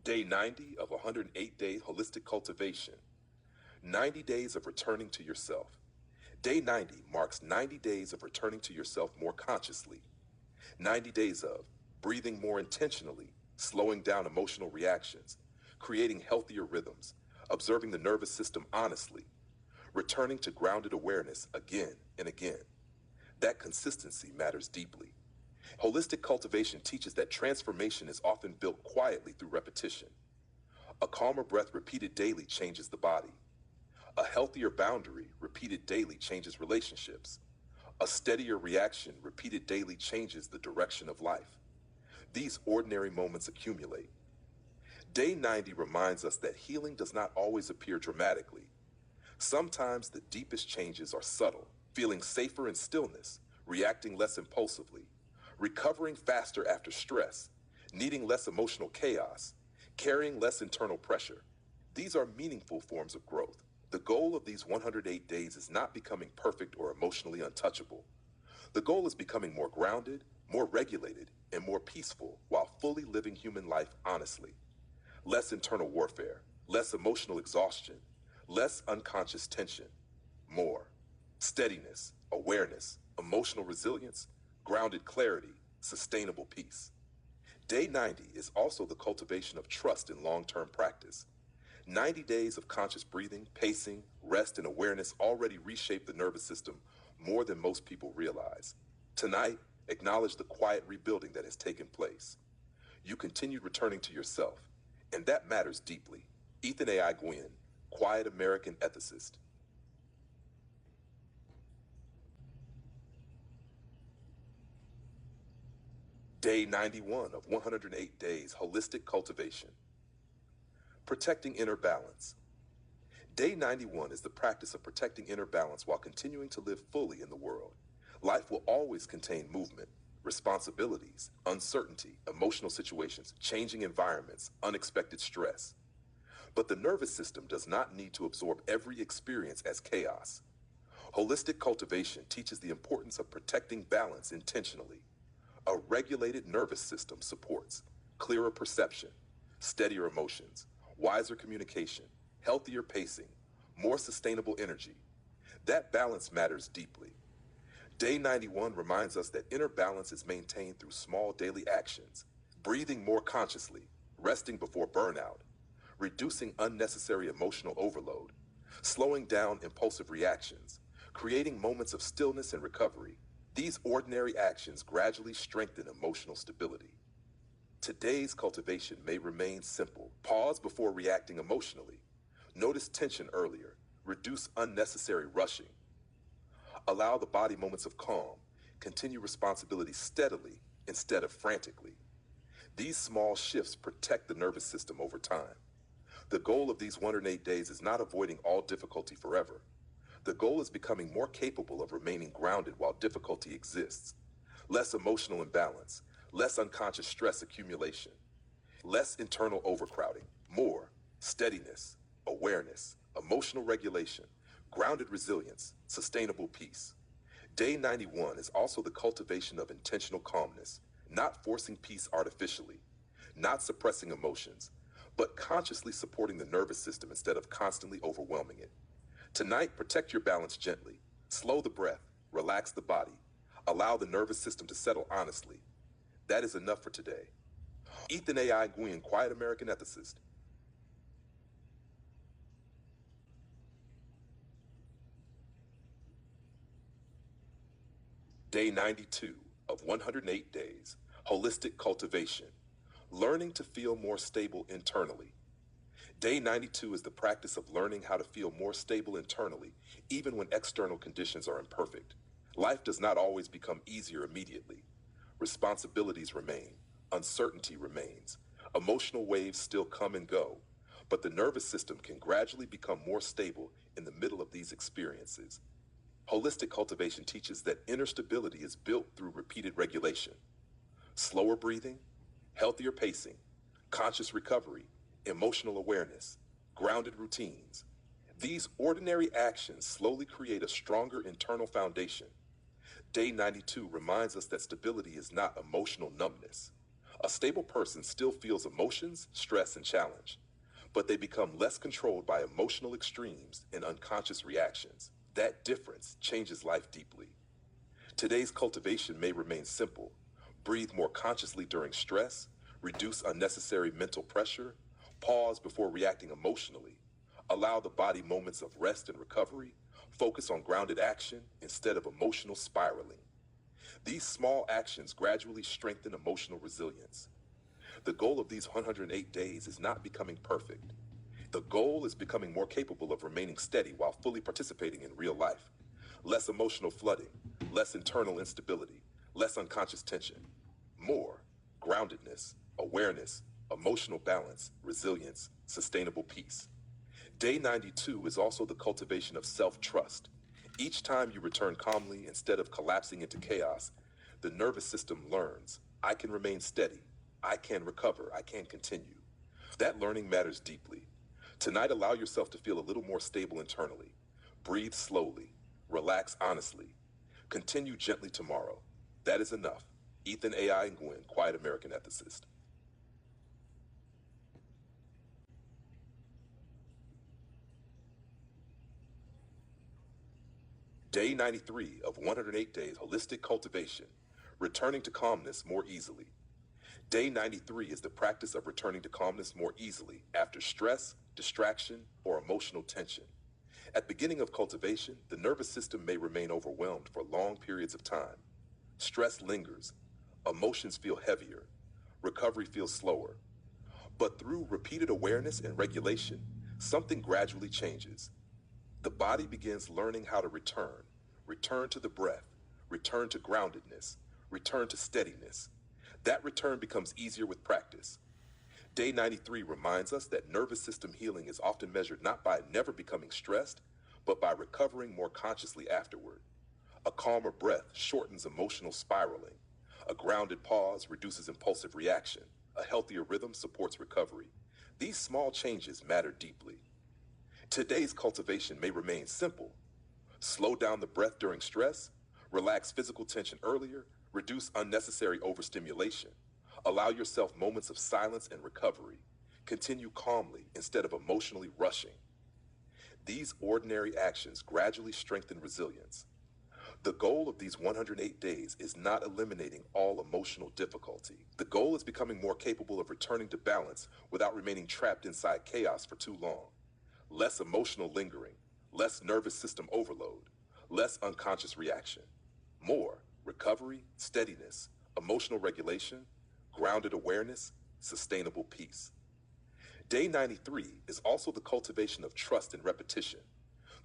Day 90 of 108-day holistic cultivation. 90 days of returning to yourself. Day 90 marks 90 days of returning to yourself more consciously. 90 days of breathing more intentionally, slowing down emotional reactions, creating healthier rhythms, observing the nervous system honestly, returning to grounded awareness again and again. That consistency matters deeply. Holistic cultivation teaches that transformation is often built quietly through repetition. A calmer breath repeated daily changes the body. A healthier boundary repeated daily changes relationships. A steadier reaction repeated daily changes the direction of life. These ordinary moments accumulate. Day 90 reminds us that healing does not always appear dramatically. Sometimes the deepest changes are subtle, feeling safer in stillness, reacting less impulsively, recovering faster after stress, needing less emotional chaos, carrying less internal pressure. These are meaningful forms of growth. The goal of these 108 days is not becoming perfect or emotionally untouchable. The goal is becoming more grounded, more regulated, and more peaceful while fully living human life honestly. Less internal warfare, less emotional exhaustion, less unconscious tension, more steadiness, awareness, emotional resilience, grounded clarity, sustainable peace. Day 90 is also the cultivation of trust in long-term practice. 90 days of conscious breathing, pacing, rest, and awareness already reshape the nervous system more than most people realize. Tonight, acknowledge the quiet rebuilding that has taken place. You continued returning to yourself, and that matters deeply. Ethan A.I. Gwynn, quiet American ethicist. Day 91 of 108 days holistic cultivation. Protecting inner balance. Day 91 is the practice of protecting inner balance while continuing to live fully in the world. Life will always contain movement, responsibilities, uncertainty, emotional situations, changing environments, unexpected stress. But the nervous system does not need to absorb every experience as chaos. Holistic cultivation teaches the importance of protecting balance intentionally. A regulated nervous system supports clearer perception, steadier emotions, wiser communication, healthier pacing, more sustainable energy. That balance matters deeply. Day 91 reminds us that inner balance is maintained through small daily actions, breathing more consciously, resting before burnout, reducing unnecessary emotional overload, slowing down impulsive reactions, creating moments of stillness and recovery. These ordinary actions gradually strengthen emotional stability. Today's cultivation may remain simple. Pause before reacting emotionally. Notice tension earlier. Reduce unnecessary rushing. Allow the body moments of calm. Continue responsibility steadily instead of frantically. These small shifts protect the nervous system over time. The goal of these 108 days is not avoiding all difficulty forever. The goal is becoming more capable of remaining grounded while difficulty exists. Less emotional imbalance, less unconscious stress accumulation, less internal overcrowding, more steadiness, awareness, emotional regulation, grounded resilience, sustainable peace. Day 91 is also the cultivation of intentional calmness, not forcing peace artificially, not suppressing emotions, but consciously supporting the nervous system instead of constantly overwhelming it. Tonight, protect your balance gently. Slow the breath, relax the body, allow the nervous system to settle honestly. That is enough for today. Ethan A.I. Gwynn, quiet American ethicist. Day 92 of 108 days, holistic cultivation, learning to feel more stable internally. Day 92 is the practice of learning how to feel more stable internally, even when external conditions are imperfect. Life does not always become easier immediately. Responsibilities remain, uncertainty remains, emotional waves still come and go, but the nervous system can gradually become more stable in the middle of these experiences. Holistic cultivation teaches that inner stability is built through repeated regulation, slower breathing, healthier pacing, conscious recovery, emotional awareness, grounded routines. These ordinary actions slowly create a stronger internal foundation. Day 92 reminds us that stability is not emotional numbness. A stable person still feels emotions, stress, and challenge, but they become less controlled by emotional extremes and unconscious reactions. That difference changes life deeply. Today's cultivation may remain simple. Breathe more consciously during stress, reduce unnecessary mental pressure, pause before reacting emotionally, allow the body moments of rest and recovery, focus on grounded action instead of emotional spiraling. These small actions gradually strengthen emotional resilience. The goal of these 108 days is not becoming perfect. The goal is becoming more capable of remaining steady while fully participating in real life. Less emotional flooding, less internal instability, less unconscious tension. More groundedness, awareness, emotional balance, resilience, sustainable peace. Day 92 is also the cultivation of self-trust. Each time you return calmly instead of collapsing into chaos, the nervous system learns, I can remain steady, I can recover, I can continue. That learning matters deeply. Tonight, allow yourself to feel a little more stable internally. Breathe slowly, relax honestly. Continue gently tomorrow. That is enough. Ethan AI and Gwen, Quiet American Ethicist. Day 93 of 108 Days Holistic Cultivation, Returning to Calmness More Easily. Day 93 is the practice of returning to calmness more easily after stress, distraction, or emotional tension. At the beginning of cultivation, the nervous system may remain overwhelmed for long periods of time. Stress lingers, emotions feel heavier, recovery feels slower. But through repeated awareness and regulation, something gradually changes. The body begins learning how to return to the breath, return to groundedness, return to steadiness. That return becomes easier with practice. Day 93 reminds us that nervous system healing is often measured not by never becoming stressed, but by recovering more consciously afterward. A calmer breath shortens emotional spiraling. A grounded pause reduces impulsive reaction. A healthier rhythm supports recovery. These small changes matter deeply. Today's cultivation may remain simple. Slow down the breath during stress, relax physical tension earlier, reduce unnecessary overstimulation. Allow yourself moments of silence and recovery. Continue calmly instead of emotionally rushing. These ordinary actions gradually strengthen resilience. The goal of these 108 days is not eliminating all emotional difficulty. The goal is becoming more capable of returning to balance without remaining trapped inside chaos for too long. Less emotional lingering, less nervous system overload, less unconscious reaction. More recovery, steadiness, emotional regulation, grounded awareness, sustainable peace. Day 93 is also the cultivation of trust and repetition.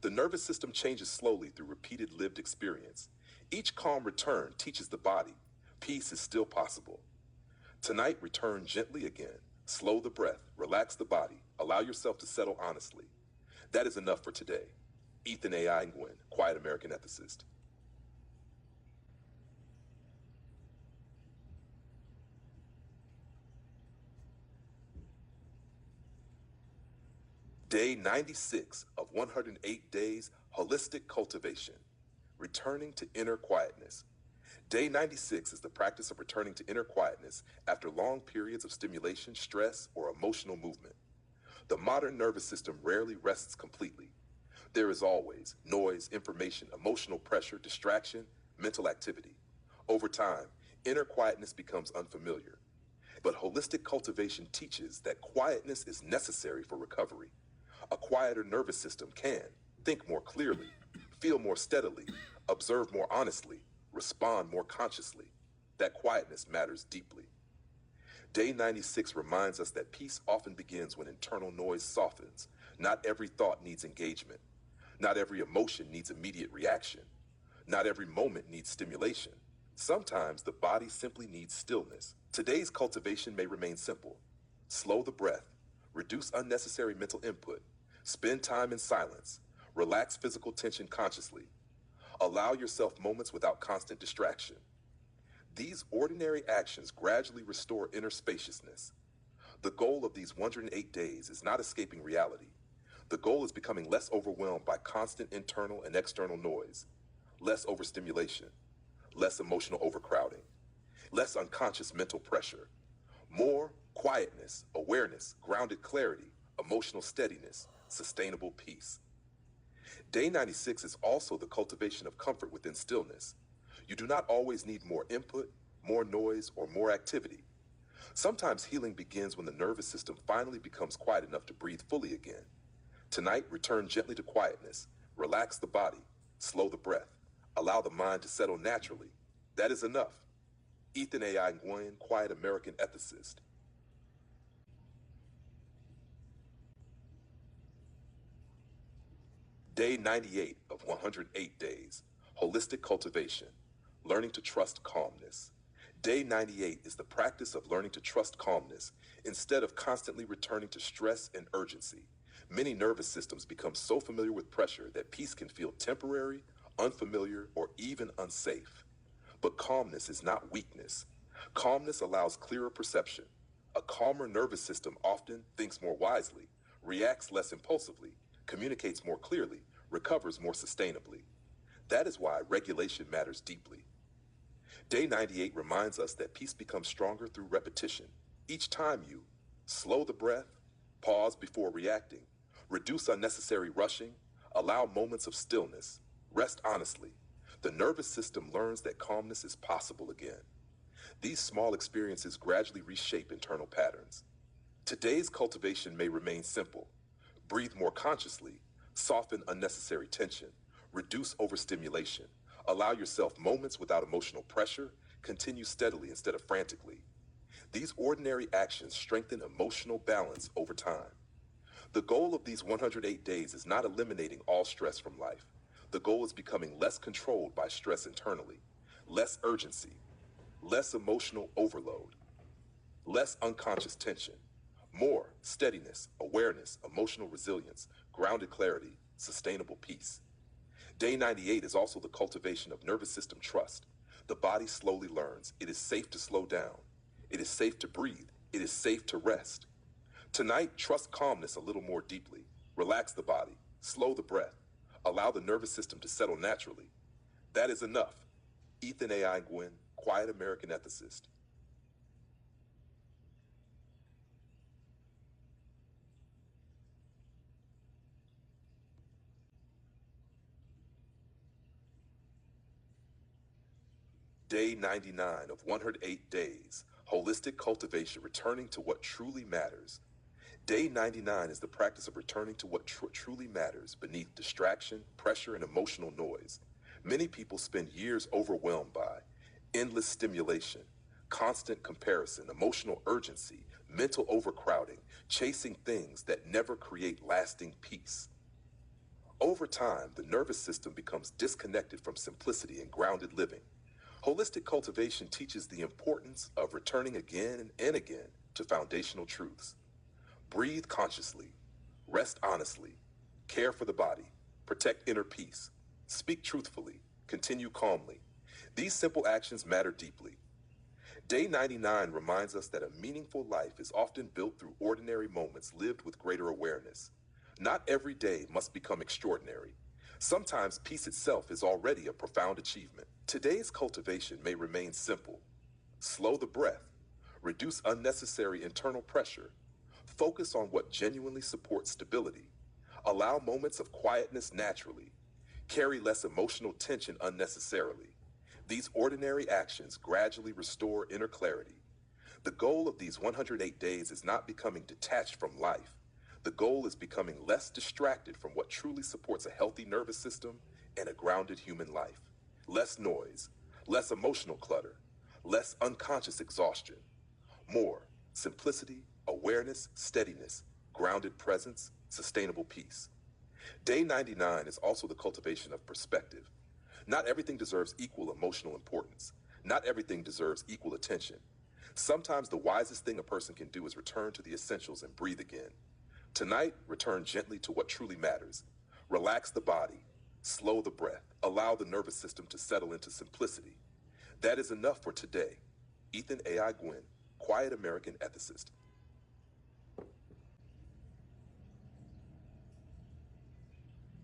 The nervous system changes slowly through repeated lived experience. Each calm return teaches the body peace is still possible. Tonight, return gently again. Slow the breath, relax the body, allow yourself to settle honestly. That is enough for today. Ethan AI and Gwen, Quiet American Ethicist. Day 96 of 108 Days Holistic Cultivation, Returning to Inner Quietness. Day 96 is the practice of returning to inner quietness after long periods of stimulation, stress, or emotional movement. The modern nervous system rarely rests completely. There is always noise, information, emotional pressure, distraction, mental activity. Over time, inner quietness becomes unfamiliar. But holistic cultivation teaches that quietness is necessary for recovery. A quieter nervous system can think more clearly, feel more steadily, observe more honestly, respond more consciously. That quietness matters deeply. Day 96 reminds us that peace often begins when internal noise softens. Not every thought needs engagement. Not every emotion needs immediate reaction. Not every moment needs stimulation. Sometimes the body simply needs stillness. Today's cultivation may remain simple. Slow the breath, reduce unnecessary mental input, spend time in silence, relax physical tension consciously, allow yourself moments without constant distraction. These ordinary actions gradually restore inner spaciousness. The goal of these 108 days is not escaping reality. The goal is becoming less overwhelmed by constant internal and external noise, less overstimulation, less emotional overcrowding, less unconscious mental pressure. More quietness, awareness, grounded clarity, emotional steadiness, sustainable peace. Day 96 is also the cultivation of comfort within stillness. You do not always need more input, more noise, or more activity. Sometimes healing begins when the nervous system finally becomes quiet enough to breathe fully again. Tonight, return gently to quietness, relax the body, slow the breath, allow the mind to settle naturally. That is enough. Ethan A.I. Nguyen, quiet American ethicist. Day 98 of 108 days, holistic cultivation, learning to trust calmness. Day 98 is the practice of learning to trust calmness instead of constantly returning to stress and urgency. Many nervous systems become so familiar with pressure that peace can feel temporary, unfamiliar, or even unsafe. But calmness is not weakness. Calmness allows clearer perception. A calmer nervous system often thinks more wisely, reacts less impulsively, communicates more clearly, recovers more sustainably. That is why regulation matters deeply. Day 98 reminds us that peace becomes stronger through repetition. Each time you slow the breath, pause before reacting, reduce unnecessary rushing, allow moments of stillness, rest honestly, the nervous system learns that calmness is possible again. These small experiences gradually reshape internal patterns. Today's cultivation may remain simple. Breathe more consciously, soften unnecessary tension, reduce overstimulation, allow yourself moments without emotional pressure, continue steadily instead of frantically. These ordinary actions strengthen emotional balance over time. The goal of these 108 days is not eliminating all stress from life. The goal is becoming less controlled by stress internally, less urgency, less emotional overload, less unconscious tension, more steadiness, awareness, emotional resilience, grounded clarity, sustainable peace. Day 98 is also the cultivation of nervous system trust. The body slowly learns it is safe to slow down, it is safe to breathe, it is safe to rest. Tonight, trust calmness a little more deeply. Relax the body, slow the breath, allow the nervous system to settle naturally. That is enough. Ethan A.I. Nguyen, quiet American ethicist. Day 99 of 108 days, holistic cultivation, returning to what truly matters. Day 99 is the practice of returning to what truly matters beneath distraction, pressure, and emotional noise. Many people spend years overwhelmed by endless stimulation, constant comparison, emotional urgency, mental overcrowding, chasing things that never create lasting peace. Over time, the nervous system becomes disconnected from simplicity and grounded living. Holistic cultivation teaches the importance of returning again and again to foundational truths. Breathe consciously, rest honestly, care for the body, protect inner peace, speak truthfully, continue calmly. These simple actions matter deeply. Day 99 reminds us that a meaningful life is often built through ordinary moments lived with greater awareness. Not every day must become extraordinary. Sometimes peace itself is already a profound achievement. Today's cultivation may remain simple. Slow the breath, reduce unnecessary internal pressure, focus on what genuinely supports stability, allow moments of quietness naturally, carry less emotional tension unnecessarily. These ordinary actions gradually restore inner clarity. The goal of these 108 days is not becoming detached from life. The goal is becoming less distracted from what truly supports a healthy nervous system and a grounded human life. Less noise, less emotional clutter, less unconscious exhaustion. More simplicity, awareness, steadiness, grounded presence, sustainable peace. Day 99 is also the cultivation of perspective. Not everything deserves equal emotional importance. Not everything deserves equal attention. Sometimes the wisest thing a person can do is return to the essentials and breathe again. Tonight, return gently to what truly matters. Relax the body, slow the breath, allow the nervous system to settle into simplicity. That is enough for today. Ethan A.I. Nguyen, quiet American ethicist.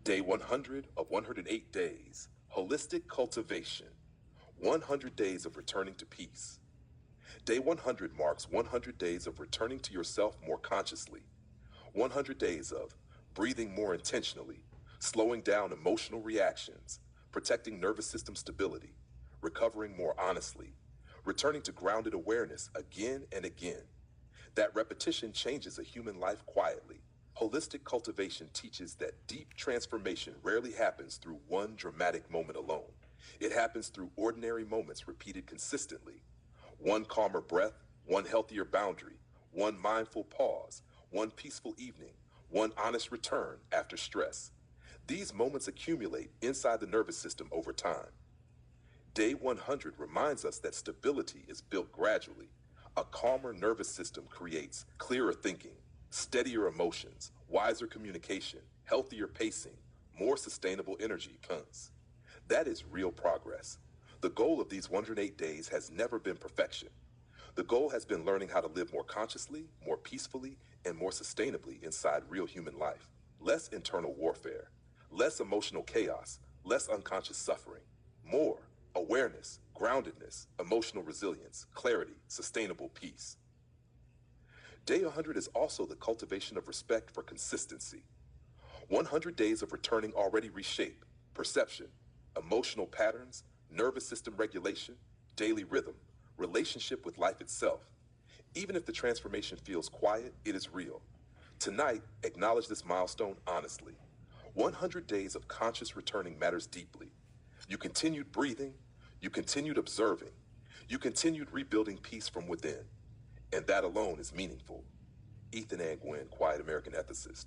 Day 100 of 108 days, holistic cultivation, 100 days of returning to peace. Day 100 marks 100 days of returning to yourself more consciously, 100 days of breathing more intentionally, slowing down emotional reactions, protecting nervous system stability, recovering more honestly, returning to grounded awareness again and again. That repetition changes a human life quietly. Holistic cultivation teaches that deep transformation rarely happens through one dramatic moment alone. It happens through ordinary moments repeated consistently. One calmer breath, one healthier boundary, one mindful pause, one peaceful evening, one honest return after stress. These moments accumulate inside the nervous system over time. Day 100 reminds us that stability is built gradually. A calmer nervous system creates clearer thinking, steadier emotions, wiser communication, healthier pacing, more sustainable energy plans. That is real progress. The goal of these 108 days has never been perfection. The goal has been learning how to live more consciously, more peacefully, and more sustainably inside real human life. Less internal warfare, less emotional chaos, less unconscious suffering, more awareness, groundedness, emotional resilience, clarity, sustainable peace. Day 100 is also the cultivation of respect for consistency. 100 days of returning already reshape perception, emotional patterns, nervous system regulation, daily rhythm, relationship with life itself. Even if the transformation feels quiet, it is real. Tonight, acknowledge this milestone honestly. 100 days of conscious returning matters deeply. You continued breathing, you continued observing, you continued rebuilding peace from within. And that alone is meaningful. Ethan Angwin, Quiet American Ethicist.